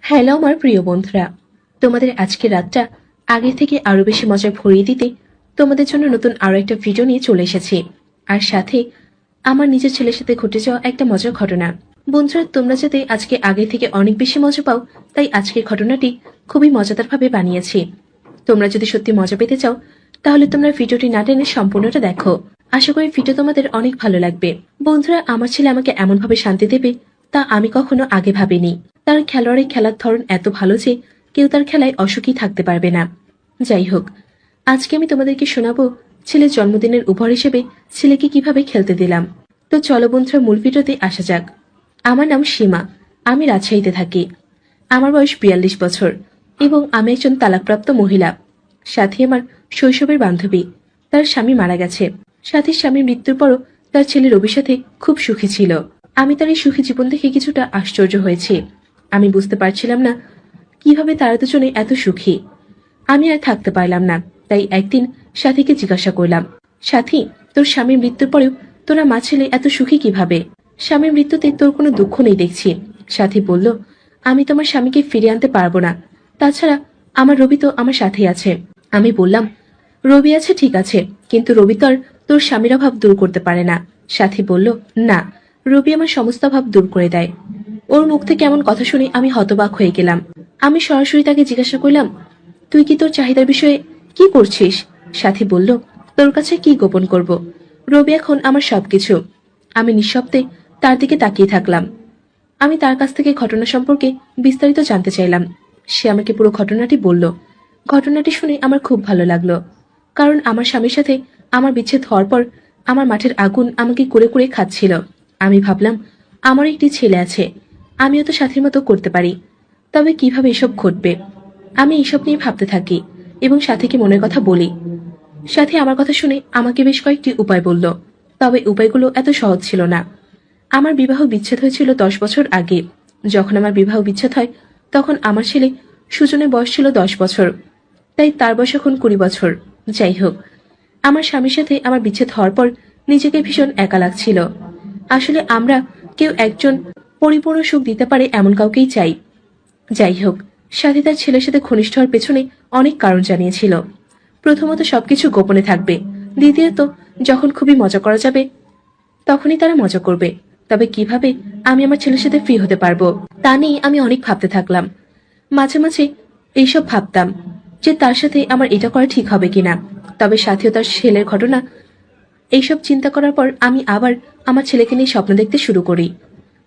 Hello আমার প্রিয় বন্ধুরা, তোমাদের আজকের রাতটা আগের থেকে আরো বেশি মজা ভরিয়ে দিতে তোমাদের জন্য নতুন আরো একটা ভিডিও নিয়ে চলে এসেছি। আর সাথে আমার নিজের ছেলের সাথে ঘটে যাওয়া একটা মজার ঘটনা। বন্ধুরা, তোমরা যাতে আজকে আগে থেকে অনেক বেশি মজা পাও, তাই আজকের ঘটনাটি খুবই মজাদার ভাবে বানিয়েছি। তোমরা যদি সত্যি মজা পেতে চাও, তাহলে তোমরা ভিডিওটি না টেনে সম্পূর্ণটা দেখো। আশা করি ভিডিও তোমাদের অনেক ভালো লাগবে। বন্ধুরা, আমার ছেলে আমাকে এমন ভাবে শান্তি দেবে তা আমি কখনো আগে ভাবিনি। তার খেলোয়াড়ের খেলার ধরন এত ভালো যে কেউ তার খেলায় অসুখী থাকতে পারবে না। যাই হোক, আজকে আমি তোমাদেরকে শোনাবো ছেলের জন্মদিনের উপহার হিসেবে ছেলেকে কিভাবে খেলতে দিলাম। তো চলো বন্ধুরা, মূল ভিডিওতে আসা যাক। আমার নাম সীমা, আমি রাজশাহীতে থাকি। আমার বয়স 42 বছর এবং আমি একজন তালাকপ্রাপ্ত মহিলা। সাথী আমার শৈশবের বান্ধবী। তার স্বামী মারা গেছে। সাথীর স্বামীর মৃত্যুর পরও তার ছেলে রবির সাথে খুব সুখী ছিল। আমি তার এই সুখী জীবন দেখে কিছুটা আশ্চর্য হয়েছি। আমি বুঝতে পারছিলাম না কিভাবে তারা দুজনে এত সুখী। আমি আর থাকতে পারলাম না, তাই একদিন সাথীকে জিজ্ঞাসা করলাম, সাথী, তোর স্বামীর মৃত্যুর পরেও তোরা মা ছেলে এত সুখী কিভাবে? স্বামীর মৃত্যুতে তোর কোনো দুঃখ নেই দেখছি। সাথী বলল, আমি তোমার স্বামীকে ফিরিয়ে আনতে পারবো না। তাছাড়া আমার রবি তো আমার সাথেই আছে। আমি বললাম, রবি আছে ঠিক আছে, কিন্তু রবি তো আর তোর স্বামীর অভাব দূর করতে পারে না। সাথী বলল, না, রবি আমার সমস্ত অভাব দূর করে দেয়। ওর মুখ থেকে এমন কথা শুনে আমি হতবাক হয়ে গেলাম। আমি সরাসরি তাকে জিজ্ঞাসা করলাম, তুই কি তোর চাহিদার বিষয়ে কি করছিস? সাথী বলল, তোর কাছে কি গোপন করব? রবি এখন আমার সবকিছু। আমি নিঃশব্দে তার দিকে তাকিয়ে থাকলাম। আমি তার কাছ থেকে ঘটনা সম্পর্কে বিস্তারিত জানতে চাইলাম। সে আমাকে পুরো ঘটনাটি বলল। ঘটনাটি শুনে আমার খুব ভালো লাগলো, কারণ আমার স্বামীর সাথে আমার বিচ্ছেদ হওয়ার পর আমার মাঠের আগুন আমাকে কুরে কুরে খাচ্ছিল। আমি ভাবলাম, আমার একটি ছেলে আছে, আমিও তো সাথীর মতো করতে পারি। তবে কিভাবে এসব ঘটবে? আমি এসব নিয়ে ভাবতে থাকি এবং সাথীকে মনের কথা বলি। সাথী আমার কথা শুনে আমাকে বেশ কয়েকটি উপায় বলল, তবে উপায়গুলো এত সহজ ছিল না। আমার বিবাহ বিচ্ছেদ হয়েছিল 10 বছর আগে। যখন আমার বিবাহ বিচ্ছেদ হয়, তখন আমার ছেলে সুজনের বয়স ছিল 10 বছর, তাই তার বয়স এখন 20 বছর। যাই হোক, আমার স্বামীর সাথে আমার বিচ্ছেদ হওয়ার পর নিজেকে ভীষণ একা লাগছিল। আসলে আমরা কেউ একজন পরিপূর্ণ সুখ দিতে পারে এমন কাউকেই চাই। যাই হোক, সাথী তার ছেলের সাথে ঘনিষ্ঠ হওয়ার পেছনে অনেক কারণ জানিয়েছিল। প্রথমত, সবকিছু গোপনে থাকবে। দ্বিতীয়ত, যখন খুবই মজা করা যাবে তখনই তারা মজা করবে। তবে কিভাবে আমি আমার ছেলের সাথে ফ্রি হতে পারবো তা নিয়ে আমি অনেক ভাবতে থাকলাম। মাঝে মাঝে এইসব ভাবতাম যে তার সাথে আমার এটা করা ঠিক হবে কিনা। তবে সাথীও তার ছেলের ঘটনা এইসব চিন্তা করার পর আমি আবার আমার ছেলেকে নিয়ে স্বপ্ন দেখতে শুরু করি।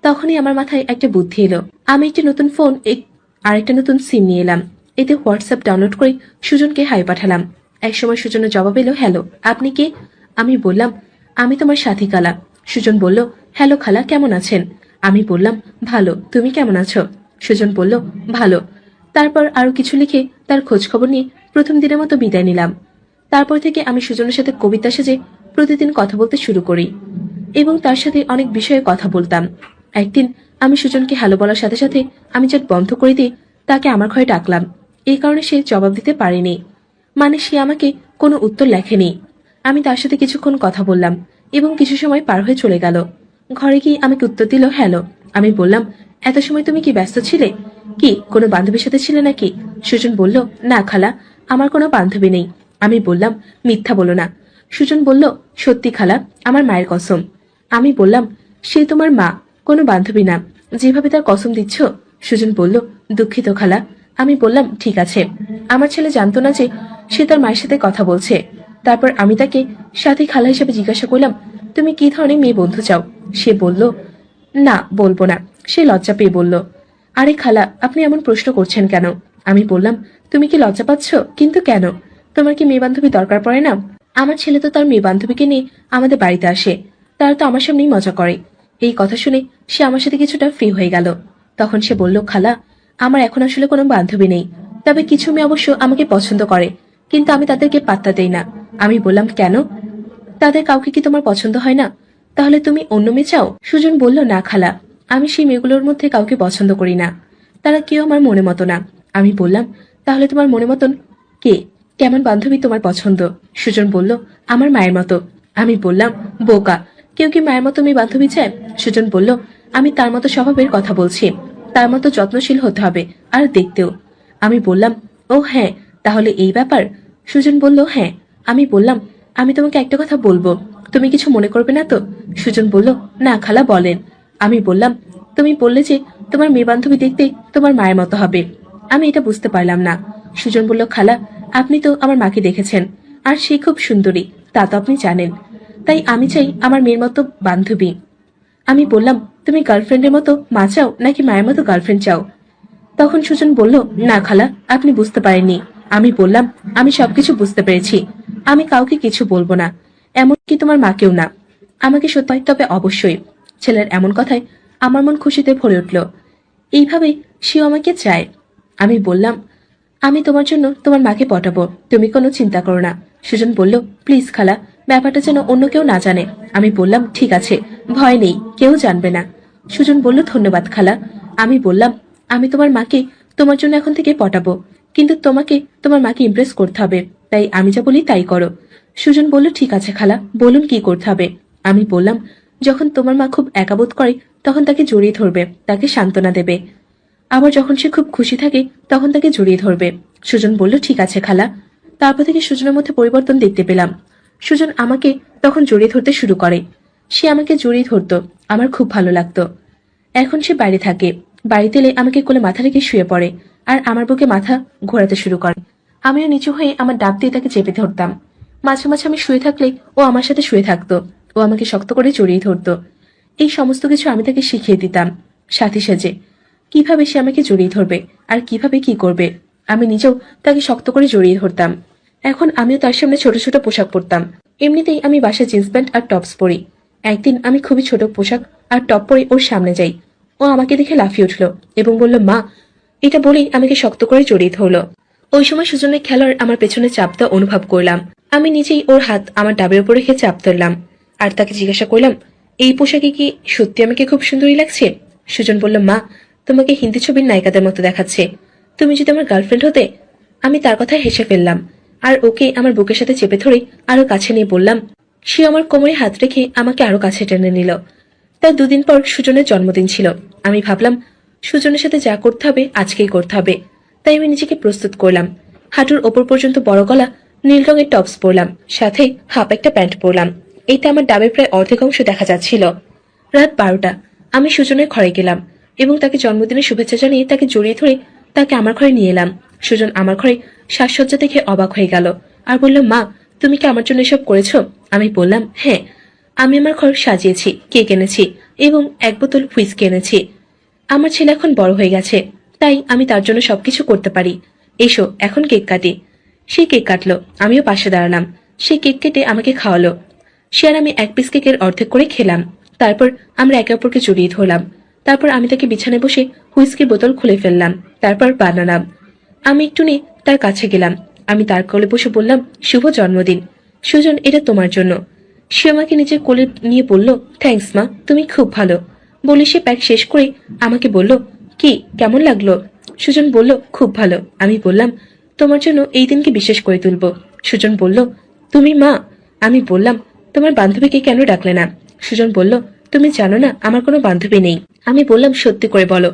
তখনই আমার মাথায় একটা বুদ্ধি এলো। আমি একটি নতুন ফোন আর একটা নতুন সিম নিয়ে এলাম। এতে হোয়াটসঅ্যাপ ডাউনলোড করে সুজনকে হাই পাঠালাম। একসময় সুজনের জবাব এলো, হ্যালো, আপনি কে? আমি বললাম, আমি তোমার সাথী খালা। সুজন বলল, হ্যালো খালা, কেমন আছেন? আমি বললাম, ভালো, তুমি কেমন আছো? সুজন বলল, ভালো। তারপর আরো কিছু লিখে তার খোঁজ খবর নিয়ে প্রথম দিনের মতো বিদায় নিলাম। তারপর থেকে আমি সুজনের সাথে কবিতা সেজে প্রতিদিন কথা বলতে শুরু করি এবং তার সাথে অনেক বিষয়ে কথা বলতাম। একদিন আমি সুজনকে হ্যালো বলার সাথে সাথে আমি চ্যাট বন্ধ করে দিয়ে তাকে আমার ঘরে ডাকলাম। এই কারণে সে জবাব দিতে পারেনি, মানে সে আমাকে কোনো উত্তর লেখেনি। আমি তার সাথে কিছুক্ষণ কথা বললাম এবং কিছু সময় পার হয়ে চলে গেল। ঘরে গিয়ে আমাকে উত্তর দিল, হ্যালো। আমি বললাম, এত সময় তুমি কি ব্যস্ত ছিলে? কি কোনো বান্ধবীর সাথে ছিলে নাকি? সুজন বলল, না খালা, আমার কোনো বান্ধবী নেই। আমি বললাম, মিথ্যা বলো না। সুজন বলল, সত্যি খালা, আমার মায়ের কসম। আমি বললাম, সে তোমার মা, কোনো বান্ধবী না, যেভাবে তার কসম দিচ্ছ। সুজন বলল, দুঃখিত খালা। আমি বললাম, ঠিক আছে। আমার ছেলে জানতো না যে সে তার মায়ের সাথে কথা বলছে। তারপর আমি তাকে সাথী খালা হিসেবে জিজ্ঞাসা করলাম, তুমি কি ধরনের মেয়ে বন্ধু চাও? সে বলল, না, বলবো না। সে লজ্জা পেয়ে বলল, আরে খালা, আপনি এমন প্রশ্ন করছেন কেন? আমি বললাম, তুমি কি লজ্জা পাচ্ছ? কিন্তু কেন? তোমার কি মেয়ে বান্ধবী দরকার পড়ে না? আমার ছেলে তো তার মেয়ে বান্ধবীকে নিয়ে আমাদের বাড়িতে আসে, তারা তো আমার সামনেই মজা করে। এই কথা শুনে সে আমার সাথে কিছুটা ফ্রি হয়ে গেল। তখন সে বলল, খালা, আমার এখন আসলে কোনো বান্ধবী নেই, তবে কিছু মেয়ে অবশ্য আমাকে পছন্দ করে, কিন্তু আমি তাদেরকে পাত্তা দেই না। আমি বললাম, কেন? তাদের কাউকে কি তোমার পছন্দ হয় না? তাহলে তুমি অন্য মেয়ে চাও? সুজন বলল, না খালা, আমি সেই মেয়েগুলোর মধ্যে কাউকে পছন্দ করি না, তারা কেউ আমার মনে মতো না। আমি বললাম, তাহলে তোমার মনে মতন কে? কেমন বান্ধবী তোমার পছন্দ? সুজন বলল, আমার মায়ের মতো। আমি বললাম, বোকা, কেউ কি মায়ের মতো মেয়ে বান্ধবী চায়? সুজন বলল, আমি তার মতো স্বভাবের কথা বলছি। তার মতো যত্নশীল হতে হবে, আর দেখতেও। আমি বললাম, ও হ্যাঁ, তাহলে এই ব্যাপার। সুজন বলল, হ্যাঁ। আমি বললাম, আমি তোমাকে একটা কথা বলবো, তুমি কিছু মনে করবে না তো? সুজন বলল, না খালা, বলেন। আমি বললাম, তুমি বললে যে তোমার মেয়ে বান্ধবী দেখতে তোমার মায়ের মতো হবে। আমি এটা বুঝতে পারলাম না। সুজন বলল, খালা, আপনি তো আমার মাকে দেখেছেন, আর সে খুব সুন্দরী, তা তো আপনি জানেন। তাই আমি চাই আমার মেয়ের মতো বান্ধবী। আমি বললাম, তুমি গার্লফ্রেন্ডের মতো মা চাও নাকি মায়ের মতো গার্লফ্রেন্ড চাও? তখন সুজন বলল, না খালা, আপনি বুঝতে পারেননি। আমি বললাম, আমি সবকিছু বুঝতে পেরেছি। আমি কাউকে কিছু বলবো না, এমনকি তোমার মাকেও না। আমাকে সত্যি হয় তবে অবশ্যই। ছেলের এমন কথায় আমার মন খুশিতে ভরে উঠল। এইভাবে সেও আমাকে চায়। আমি বললাম, আমি তোমার জন্য তোমার মাকে পটাবো, তুমি কোনো চিন্তা করো না। সুজন বলল, প্লিজ খালা, ব্যাপারটা যেন অন্য কেউ না জানে। আমি বললাম, ঠিক আছে, ভয় নেই, কেউ জানবে না। সুজন বলল, ধন্যবাদ খালা। আমি বললাম, আমি তোমার মাকে তোমার জন্য এখন থেকে পটাবো, কিন্তু তোমাকে তোমার মাকে ইমপ্রেস করতে হবে, তাই আমি যা বলি তাই করো। সুজন বলল, ঠিক আছে খালা, বলুন কি করতে হবে। আমি বললাম, যখন তোমার মা খুব একাবোধ করে তখন তাকে জড়িয়ে ধরবে, তাকে সান্ত্বনা দেবে। আবার যখন সে খুব খুশি থাকে তখন তাকে জড়িয়ে ধরবে। সুজন বলল, ঠিক আছে খালা। তারপর থেকে সুজনের মধ্যে পরিবর্তন দেখতে পেলাম। সুজন আমাকে তখন জড়িয়ে ধরতে শুরু করে। সে আমাকে জড়িয়ে ধরতো, আমার খুব ভালো লাগতো। এখন সে বাইরে থাকে, বাড়িতে এলে আমাকে কোলে মাথা রেখে শুয়ে পড়ে, আর আমার বুকে মাথা ঘোরাতে শুরু করে। আমিও নিচু হয়ে আমার ডাব দিয়ে তাকে চেপে ধরতাম। মাঝে মাঝে আমি শুয়ে থাকলে ও আমার সাথে শুয়ে থাকতো, ও আমাকে শক্ত করে জড়িয়ে ধরতো। এই সমস্ত কিছু আমি তাকে শিখিয়ে দিতাম, সাথী সেজে। কিভাবে সে আমাকে জড়িয়ে ধরবে আর কিভাবে কি করবে, আমি নিজেও তাকে শক্ত করে জড়িয়ে ধরতাম। এখন আমিও তার সামনে ছোট ছোট পোশাক পরতাম। এমনিতেই আমি বাসায় জিন্স প্যান্ট আর টপস পরি। একদিন আমি খুবই ছোট পোশাক আর টপ পরে ওর সামনে যাই। ও আমাকে দেখে লাফিয়ে উঠল এবং বলল, মা। এটা বলেই আমাকে শক্ত করে জড়িয়ে ধরল। ওই সময় সুজনের খেলার আমার পেছনে চাপ দেওয়া অনুভব করলাম। আমি নিজেই ওর হাত আমার ডাবের উপর রেখে চাপ ধরলাম, আর তাকে জিজ্ঞাসা করলাম, এই পোশাকে কি সত্যি আমাকে খুব সুন্দরী লাগছে? সুজন বলল, মা, তোমাকে হিন্দি ছবির নায়িকাদের মতো দেখাচ্ছে, তুমি যদি আমার গার্লফ্রেন্ড হতে। আমি তার কথায় হেসে ফেললাম, আর ওকে আমার বুকের সাথে চেপে ধরে আরো কাছে নিয়ে বললাম। সে আমার কোমরে হাত রেখে আমাকে আরো কাছে টেনে নিল। তার দুদিন পর সুজনের জন্মদিন ছিল। আমি ভাবলাম, সুজনের সাথে যা করতে হবে আজকেই করতে হবে। তাই আমি নিজেকে প্রস্তুত করলাম। হাঁটুর ওপর পর্যন্ত বড় গলা নীল রঙের টপস পরলাম, সাথে হাফ একটা প্যান্ট পরলাম। এতে আমার ডাবের প্রায় অর্ধেক অংশ দেখা যাচ্ছিল। রাত 12টা। আমি সুজনের ঘরে গেলাম এবং তাকে জন্মদিনের শুভেচ্ছা জানিয়ে তাকে জড়িয়ে ধরে তাকে আমার ঘরে নিয়ে এলাম। সুজন আমার ঘরে সাজসজ্জা দেখে অবাক হয়ে গেল আর বলল, মা, তুমি কি আমার জন্য এসব করেছো? আমি বললাম, হ্যাঁ, আমি আমার ঘর সাজিয়েছি, কেক এনেছি এবং 1 বোতল হুইস্কি এনেছি। আমার ছেলে এখন বড় হয়ে গেছে, তাই আমি তার জন্য সবকিছু করতে পারি। এসো এখন কেক কাটি। সে কেক কাটলো, আমিও পাশে দাঁড়ালাম। সে কেক কেটে আমাকে খাওয়ালো। সে আর আমি 1 পিস কেকের অর্ধেক করে খেলাম। তারপর আমরা একে অপরকে জড়িয়ে ধরলাম। তারপর আমি তাকে বিছানায় বসে হুইস্কির বোতল খুলে ফেললাম, তারপর বানালাম। আমি একটু নিয়ে তার কাছে গেলাম। আমি তার কোলে বসে বললাম, শুভ জন্মদিন সুজন, এটা তোমার জন্য। সে আমাকে নিজের কোলে নিয়ে বলল, থ্যাঙ্কস মা, তুমি খুব ভালো। বলে সে প্যাক শেষ করে আমাকে বলল, কি কেমন লাগলো? সুজন বলল, খুব ভালো। আমি বললাম, তোমার জন্য এই দিনকে বিশেষ করে তুলবো। সুজন বলল, তুমি মা? আমি বললাম, তোমার বান্ধবীকে কেন ডাকলে না? সুজন বলল, তুমি জানো না আমার কোনো বান্ধবী নেই। আমি বললাম, সত্যি করে বলো,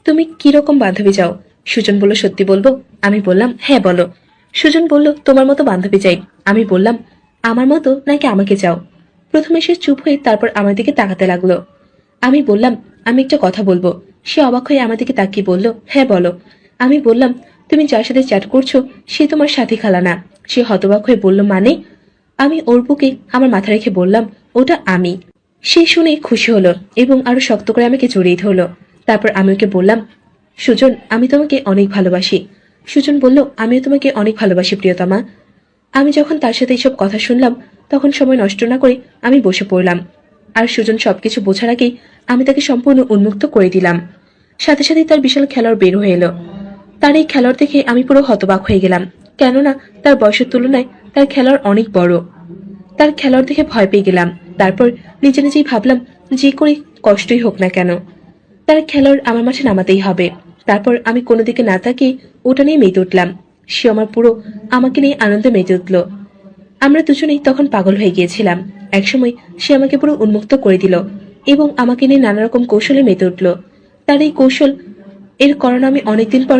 তুমি কি রকম বান্ধবী চাও? সুজন বলল, সত্যি বলবো? আমি বললাম, হ্যাঁ বলো। সুজন বলল, তোমার মতো বান্ধবী চাই। আমি বললাম, আমার মতো নাকি আমাকে চাও? প্রথমে সে চুপ হয়ে তারপর আমার দিকে তাকাতে লাগলো। আমি বললাম, আমি একটা কথা বলবো। সে অবাক হয়ে আমার দিকে তাকিয়ে বলল, হ্যাঁ বলো। আমি বললাম, তুমি যার সাথে চ্যাট করছো সে তোমার সাথী খালা না। সে হতবাক হয়ে বলল, মানে? আমি ওর বুকে আমার মাথা রেখে বললাম, ওটা আমি। সে শুনে খুশি হলো এবং আরো শক্ত করে আমাকে জড়িয়ে ধরলো। তারপর আমি ওকে বললাম, সুজন, আমি তোমাকে অনেক ভালোবাসি। সুজন বলল, আমিও তোমাকে অনেক ভালোবাসি প্রিয়তমা। আমি যখন তার সাথে এইসব কথা শুনলাম তখন সময় নষ্ট না করে আমি বসে পড়লাম। আর সুজন সবকিছু বোঝার আগেই আমি তাকে সম্পূর্ণ উন্মুক্ত করে দিলাম। সাথে সাথে তার বিশাল খেলোয়াড় বের হয়ে এলো। তার এই খেলোয়াড় দেখে আমি পুরো হতবাক হয়ে গেলাম, কেননা তার বয়সের তুলনায় তার খেলোয়াড় অনেক বড়। তার খেলোয়াড় দেখে ভয় পেয়ে গেলাম। তারপর নিজে নিজেই ভাবলাম, যে করে কষ্টই হোক না কেন, তার খেলোয়াড় আমার মাঠে নামাতেই হবে। তারপর আমি কোনো দিকে না তাকিয়ে ওটা নিয়ে মেতে উঠলাম। সে আমার পুরো আমাকে নিয়ে আনন্দে মেতে উঠল। আমরা দুজনেই তখন পাগল হয়ে গিয়েছিলাম। একসময় সে আমাকে পুরো উন্মুক্ত করে দিল এবং আমাকে নিয়ে নানা রকম কৌশলে মেতে উঠল। তার এই কৌশল এর কারণ আমি অনেকদিন পর